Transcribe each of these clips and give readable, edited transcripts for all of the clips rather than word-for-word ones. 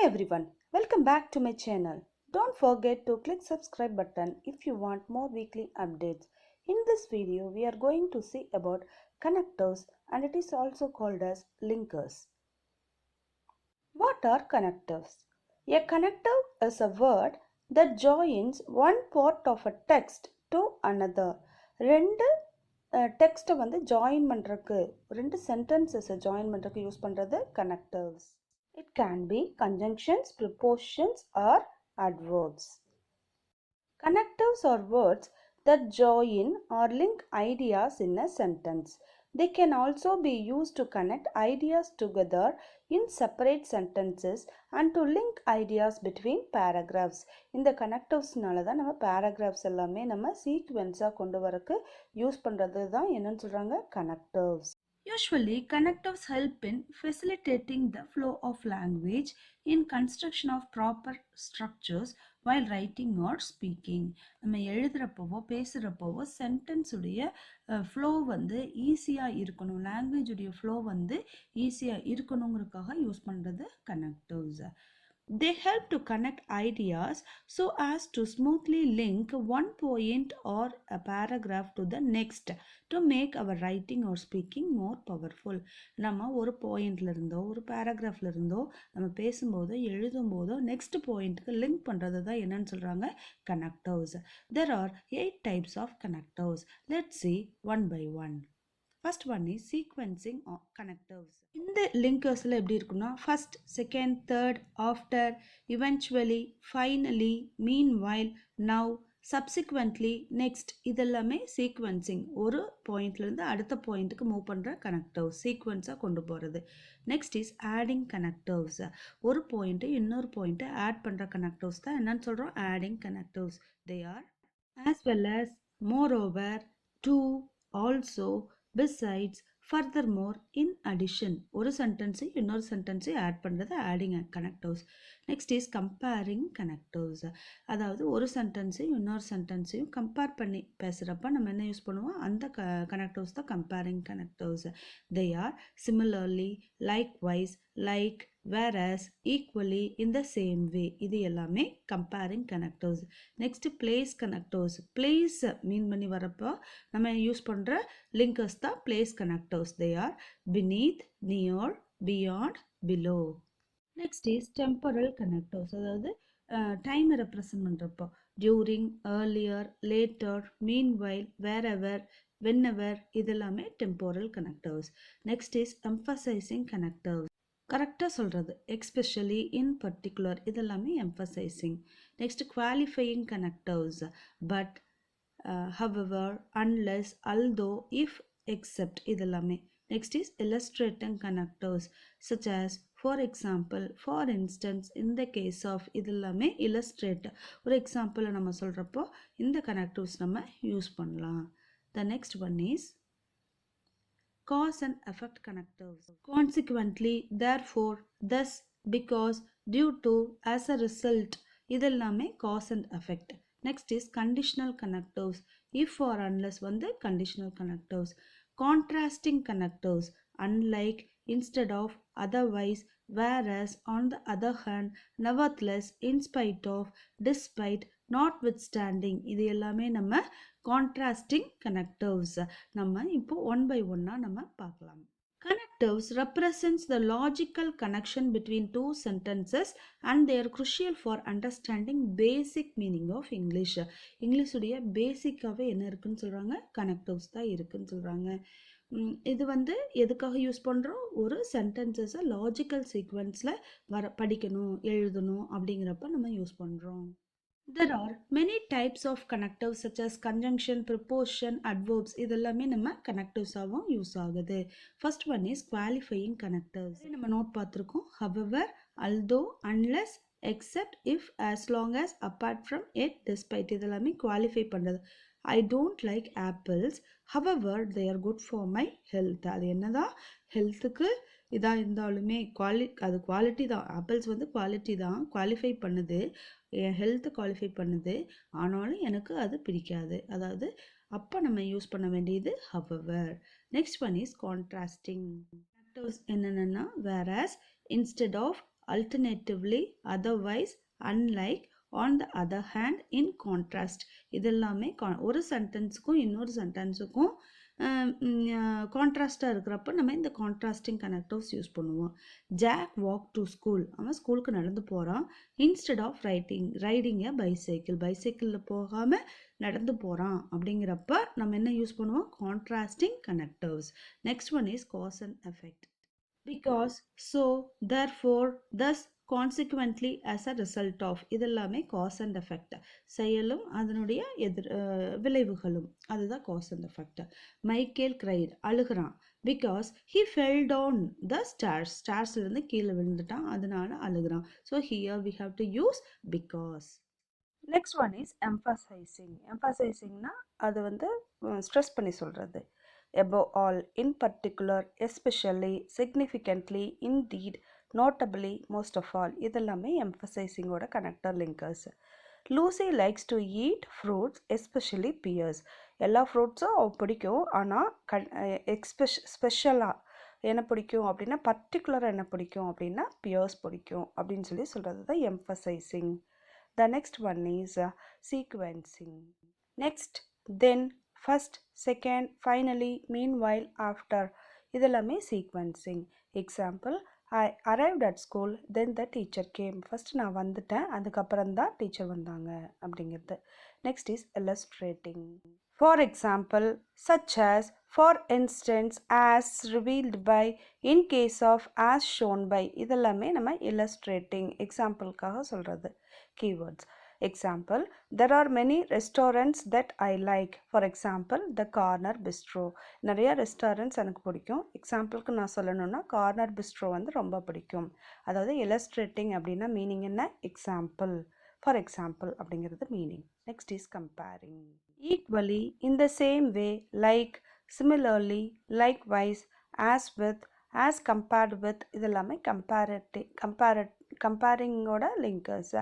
everyone, welcome back to my channel. Don't forget to click subscribe button if you want more weekly updates. In this video, we are going to see about connectors, and it is also called as linkers. What are connectors? A connector is a word that joins one part of a text to another. ரெண்டு டெக்ஸ்ட்டை வந்து join பண்ணுறக்கு ரெண்டு சென்டென்சஸை join பண்ணுறக்கு use பண்ணுறது connectors. It can be conjunctions, prepositions or adverbs. Connectors are words that join or link ideas in a sentence. They can also be used to connect ideas together in separate sentences and to link ideas between paragraphs. இந்த connectivesனால தான் நம்ம paragraphs எல்லாமே நம்ம சீக்வென்ஸாக கொண்டு வரக்கு use பண்ணுறது தான் என்னன்னு சொல்கிறாங்க connectors. Usually, connectives help in facilitating the flow of language in construction of proper structures while writing or speaking. நம்ம எழுதுறப்போவோ பேசுகிறப்போவோ சென்டென்ஸ் உடைய ஃப்ளோ வந்து ஈஸியாக இருக்கணும், லாங்குவேஜ் உடைய ஃப்ளோ வந்து ஈஸியாக இருக்கணுங்கிறதுக்காக யூஸ் பண்ணுறது connectives. They help to connect ideas so as to smoothly link one point or a paragraph to the next to make our writing or speaking more powerful. நம்ம ஒரு பாயிண்ட்ல இருந்தோ ஒரு பேராகிராஃப்ல இருந்தோ நம்ம பேசும்போதோ எழுதும்போதோ நெக்ஸ்ட் பாயிண்ட்க்கு லிங்க் பண்ணுறது தான் என்னன்னு சொல்கிறாங்க connectors. There are 8 types of connectors. Let's see one by one. First one is sequencing of connectors. இந்த லிங்கர்ஸில் எப்படி இருக்குன்னா first, second, third, after, eventually, finally, meanwhile, now, subsequently, next, இதெல்லாமே சீக்வென்சிங். ஒரு பாயிண்ட்லேருந்து அடுத்த பாயிண்ட்டுக்கு மூவ் பண்ணுற கனெக்டர்ஸ், சீக்வென்ஸாக கொண்டு போகிறது. Next is adding connectors. ஒரு பாயிண்ட்டு இன்னொரு பாயிண்ட்டை ஆட் பண்ணுற கனெக்டர்ஸ் தான் என்னன்னு சொல்கிறோம் adding connectors. They are as well as, moreover, to, also, besides, furthermore, in addition. ஒரு சென்டென்ஸை இன்னொரு சென்டென்ஸை ஆட் பண்ணுறது adding connectors. Next is comparing connectors. அதாவது ஒரு சென்டென்ஸையும் இன்னொரு சென்டென்ஸையும் கம்பேர் பண்ணி பேசுகிறப்ப நம்ம என்ன யூஸ் பண்ணுவோம், அந்த கனெக்டர்ஸ் தான் comparing connectors. They are similarly, likewise, like, whereas, equally, in the same way. இது எல்லாமே comparing connectors. Next, place connectors. Place மீன் பண்ணி வரப்போ நம்ம யூஸ் பண்ணுற linkers தான் place connectors. They are beneath, near, beyond, below. Next is temporal connectors. அதாவது time represent பண்ணுறப்போ during, earlier, later, meanwhile, wherever, whenever, இதெல்லாமே temporal connectors. Next is emphasizing connectors. கரெக்டாக சொல்கிறது, எக்ஸ்பெஷலி, இன் பர்டிகுலர், இதெல்லாமே emphasizing. Next qualifying connectors. But, however, unless, although, if, except, இதெல்லாமே. Next is illustrating connectors such as, for example, for instance, இந்த case of, இதெல்லாமே illustrate. ஒரு எக்ஸாம்பிளை நம்ம சொல்கிறப்போ இந்த கனெக்டர்ஸ் நம்ம யூஸ் பண்ணலாம். The next one is cause and effect connectors. Consequently, therefore, thus, because, due to, as a result, இதெல்லாமே cause and effect. Next is conditional connectors. If or unless வந்து conditional connectors. Contrasting connectors. Unlike, instead of, otherwise, whereas, on the other hand, nevertheless, in spite of, despite, notwithstanding, இது எல்லாமே நம்ம contrasting connectives. நம்ம இப்போ one by ஒன்னாக நம்ம பார்க்கலாம். Connectives represents the logical connection between two sentences and they are crucial for understanding basic meaning of English. இங்கிலீஷுடைய பேசிக்காகவே என்ன இருக்குன்னு சொல்கிறாங்க, கனெக்டிவ்ஸ் தான் இருக்குன்னு சொல்கிறாங்க. இது வந்து எதுக்காக யூஸ் பண்ணுறோம், ஒரு சென்டென்சஸை லாஜிக்கல் சீக்வென்ஸில் படிக்கணும் எழுதணும் அப்படிங்கிறப்ப நம்ம யூஸ் பண்ணுறோம். There are many types of connectives such as conjunction, preposition, adverbs. இதெல்லாமே நம்ம connectives-ஆவும் யூஸ் ஆகுது. First one is qualifying connectives. நம்ம நோட் பார்த்துருக்கோம். However, although, unless, except, if, as long as, apart from, yet, despite, இதெல்லாமே qualify பண்ணுறது. I don't like apples. However, they are good for my health. அது என்னதான் ஹெல்த்துக்கு இதாக இருந்தாலுமே அது குவாலிட்டி தான். ஆப்பிள்ஸ் வந்து குவாலிட்டி தான், குவாலிஃபை பண்ணுது, என் ஹெல்த்தை குவாலிஃபை பண்ணுது, ஆனாலும் எனக்கு அது பிடிக்காது. அதாவது அப்போ நம்ம யூஸ் பண்ண வேண்டியது however. Next one is contrasting. என்னென்னா whereas, instead of, alternatively, otherwise, unlike, on the other hand, in contrast. இதெல்லாமே ஒரு சென்டென்ஸுக்கும் இன்னொரு சென்டென்ஸுக்கும் கான்ட்ராஸ்டாக இருக்கிறப்ப நம்ம இந்த கான்ட்ராஸ்டிங் கனெக்டிவ்ஸ் யூஸ் பண்ணுவோம். ஜாக் வாக் டு ஸ்கூல், அவன் ஸ்கூலுக்கு நடந்து போகிறான். Instead of riding a bicycle, பைசைக்கிளில் போகாமல் நடந்து போகிறான் அப்படிங்கிறப்ப நம்ம என்ன யூஸ் பண்ணுவோம்? Contrasting connectives. Next one is cause and effect. Because, so, therefore, thus, consequently, as a result of, இதெல்லாமே cause and effect. செயலும் அதனுடைய விளைவுகளும், அதுதான் cause and effect. Michael cried, அழுகிறான். Because he fell down the stairs, ஸ்டார்ஸ்லேருந்து கீழே விழுந்துட்டான், அதனால அழுகிறான். So here we have to use because. Next one is emphasizing. எம்ஃபசைசிங்னா அது வந்து ஸ்ட்ரெஸ் பண்ணி சொல்கிறது. Above all, in particular, especially, significantly, indeed, notably, most of all. இதெல்லாமே emphasizing ஓட connector linkers. Lucy likes to eat fruits, especially pears. எல்லா ஃப்ரூட்ஸும் அவ பிடிக்கும், ஆனால் ஸ்பெஷலாக என்ன பிடிக்கும் அப்படின்னா, பர்டிகுலராக என்ன பிடிக்கும் அப்படின்னா பியர்ஸ் பிடிக்கும் அப்படின்னு சொல்கிறது தான் emphasizing. The next one is sequencing. Next, then, first, second, finally, meanwhile, after. இதெல்லாமே sequencing. Example, I arrived at school, then the teacher came. First நான் வந்துட்டேன், அதுக்கப்புறம் தான் டீச்சர் வந்தாங்க அப்படிங்கிறது. Next is illustrating. For example, such as, for instance, as, revealed by, in case of, as shown by. இதெல்லாமே நம்ம illustrating எக்ஸாம்பிளுக்காக சொல்கிறது keywords. Example, there are many restaurants that I like. For example, the corner bistro. நிறைய restaurants எனக்கு பிடிக்கும். எக்ஸாம்பிளுக்கு நான் சொல்லணும்னா corner bistro வந்து ரொம்ப பிடிக்கும். அதாவது illustrating அப்படின்னா மீனிங் என்ன? எக்ஸாம்பிள், ஃபார் எக்ஸாம்பிள் அப்படிங்கிறது meaning. Next is comparing. Equally, in the same way, like, similarly, likewise, as with, as compared with. இதெல்லாமே கம்பேரிங்கோட linkers.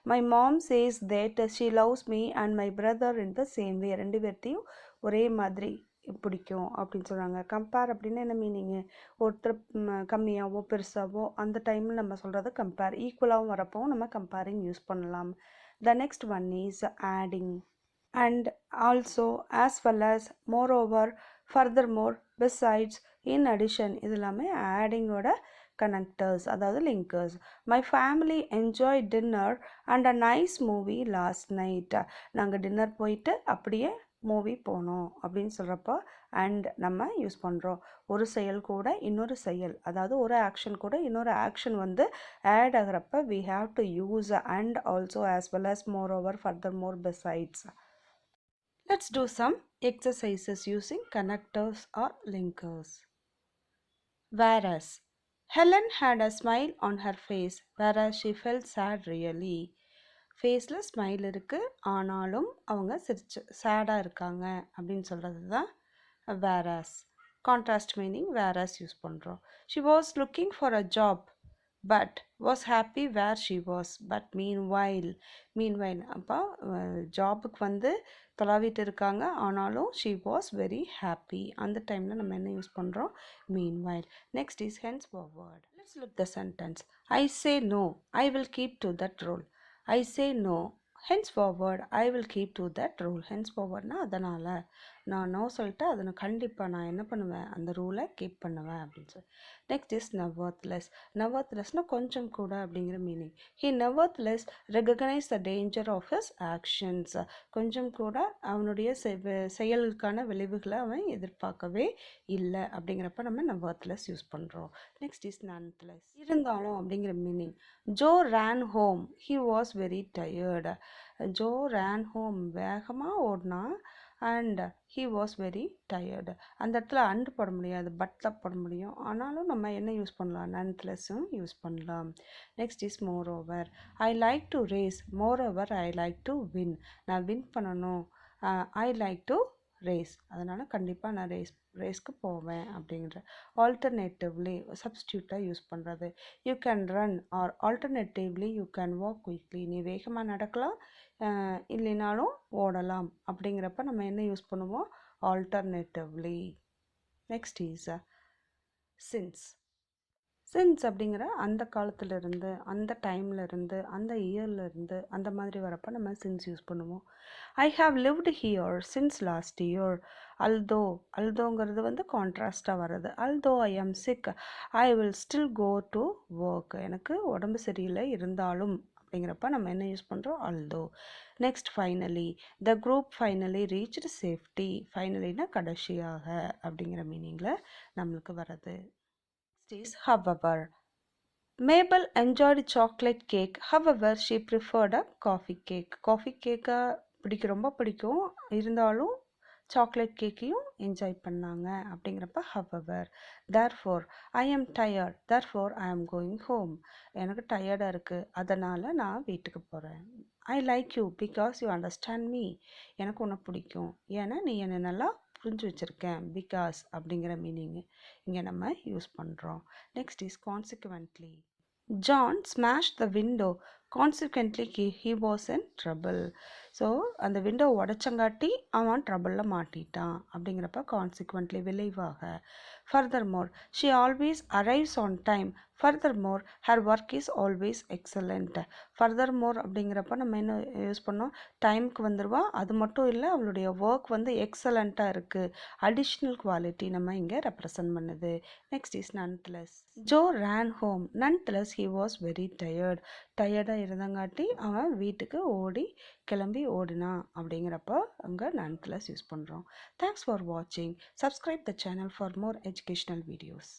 My mom says that she loves me and my brother in the same way. ரெண்டு பேர்த்தையும் ஒரே மாதிரி பிடிக்கும் அப்படின்னு சொல்கிறாங்க. Compare அப்படின்னா என்ன மீனிங்கு? ஒருத்தர் கம்மியாகவோ பெருசாவோ அந்த டைமில் நம்ம சொல்கிறது கம்பேர். ஈக்குவலாகவும் வரப்போ நம்ம கம்பேரிங் யூஸ் பண்ணலாம். The next one is adding. And also, as well as, moreover, furthermore, besides, in addition. இதெல்லாமே ஆடிங்கோட கனெக்டர்ஸ், அதாவது linkers. My family enjoy dinner and a nice movie last night. நாங்கள் டின்னர் போயிட்டு அப்படியே movie போனோம் அப்படின்னு சொல்கிறப்போ and நம்ம யூஸ் பண்ணுறோம். ஒரு செயல் கூட இன்னொரு செயல், அதாவது ஒரு ஆக்ஷன் கூட இன்னொரு ஆக்ஷன் வந்து add ஆகிறப்ப we have to use and also, as well as, moreover, furthermore, besides. Let's do some exercises using connectors or linkers. Whereas, Helen had a smile on her face, whereas she felt sad really. ஃபேஸில் smile இருக்குது, ஆனாலும் அவங்க சேடாக இருக்காங்க அப்படின்னு சொல்கிறது தான் whereas. Contrast meaning whereas use பண்ணுறோம். She was looking for a job but was happy where she was. But meanwhile, அப்போ ஜாபுக்கு வந்து தொலாவிட்டு இருக்காங்க, ஆனாலும் she was very happy. அந்த டைமில் நம்ம என்ன யூஸ் பண்ணுறோம்? meanwhile. Next is henceforward. Let's look the sentence. I say no, I will keep to that rule. I say no, henceforward I will keep to that rule. henceforwardனா அதனால் நான் no சொல்லிட்டு அதை கண்டிப்பாக நான் என்ன பண்ணுவேன்? அந்த ரூலை கீப் பண்ணுவேன் அப்படின்னு சொல்லி. Next is nevertheless. neverthelessனால் கொஞ்சம் கூட அப்படிங்கிற meaning. he nevertheless recognized the danger of his actions. கொஞ்சம் கூட அவனுடைய செயலுக்கான விளைவுகளை அவன் எதிர்பார்க்கவே இல்லை அப்படிங்கிறப்ப நம்ம nevertheless யூஸ் பண்ணுறோம். Next is nonetheless. இருந்தாலும் அப்படிங்கிற meaning. Joe ran home, he was very tired. Joe ran home, வேகமாக ஓடினா, and he was very tired. அந்த இடத்துல அண்டு போட முடியாது, பட் தான் போட முடியும். ஆனாலும் நம்ம என்ன யூஸ் பண்ணலாம்? nonethelessம் யூஸ் பண்ணலாம். Next is moreover. I like to race, moreover I like to win. நான் வின் பண்ணணும், I like to race, அதனால் கண்டிப்பாக நான் ரேஸ்க்கு போவேன் அப்படிங்கிற. ஆல்டர்னேட்டிவ்லி சப்ஸ்டியூட்டாக யூஸ் பண்ணுறது. You can run R alternatively you can walk quickly. நீ வேகமாக நடக்கலாம், இல்லைனாலும் ஓடலாம் அப்படிங்கிறப்ப நம்ம என்ன யூஸ் பண்ணுவோம்? Alternatively. Next is since. Since அப்படிங்கிற அந்த காலத்துலேருந்து, அந்த டைம்லேருந்து, அந்த இயர்லேருந்து, அந்த மாதிரி வரப்போ நம்ம சின்ஸ் யூஸ் பண்ணுவோம். I have lived here since last year. அல்தோங்கிறது வந்து கான்ட்ராஸ்டாக வர்றது. Although I am sick I will still go to work. எனக்கு உடம்பு சரியில்லை இருந்தாலும் அப்படிங்கிறப்ப நம்ம என்ன யூஸ் பண்ணுறோம்? Although. Next finally. The group finally reached safety. ஃபைனலினா கடைசியாக அப்படிங்கிற மீனிங்கில் நம்மளுக்கு வர்றது. Next is however. Mabel enjoyed chocolate cake. However, she preferred a coffee cake. Coffee cake ரொம்ப பிடிக்கும், இருந்தாலும் சாக்லேட் கேக்கையும் என்ஜாய் பண்ணாங்க அப்படிங்கிறப்ப however. Therefore, I am tired. Therefore, I am going home. எனக்கு டயர்டாக இருக்குது, அதனால் நான் வீட்டுக்கு போகிறேன். I like you because you understand me. எனக்கு உன்னை பிடிக்கும், ஏன்னா நீ என்னை நல்லா புரிஞ்சு வச்சுருக்கேன். பிகாஸ் அப்படிங்கிற மீனிங் இங்கே நம்ம யூஸ் பண்ணுறோம். Next is consequently. John smashed the window. Consequently, he was in trouble. So அந்த விண்டோ உடச்சங்காட்டி அவன் ட்ரபிளில் மாட்டிட்டான் அப்படிங்கிறப்ப கான்சிக்வெண்ட்லி விளைவாக. Furthermore she always arrives on time. Furthermore her work is always excellent. Furthermore அப்படிங்கிறப்ப நம்ம என்ன யூஸ் பண்ணோம்? டைமுக்கு வந்துடுவா. அது மட்டும் இல்லை, அவளுடைய ஒர்க் வந்து எக்ஸலண்ட்டாக இருக்குது. அடிஷ்னல் குவாலிட்டி நம்ம இங்கே ரெப்ரசன்ட் பண்ணுது. Next is nonetheless. Joe ran home. Nonetheless he was very tired. டயர்டாக இருந்தங்காட்டி அவன் வீட்டுக்கு கிளம்பி ஓடினா அப்படிங்கிறப்ப அங்கே nonetheless யூஸ் பண்ணுறோம். தேங்க்ஸ் ஃபார் வாட்சிங். Subscribe the channel for more educational videos.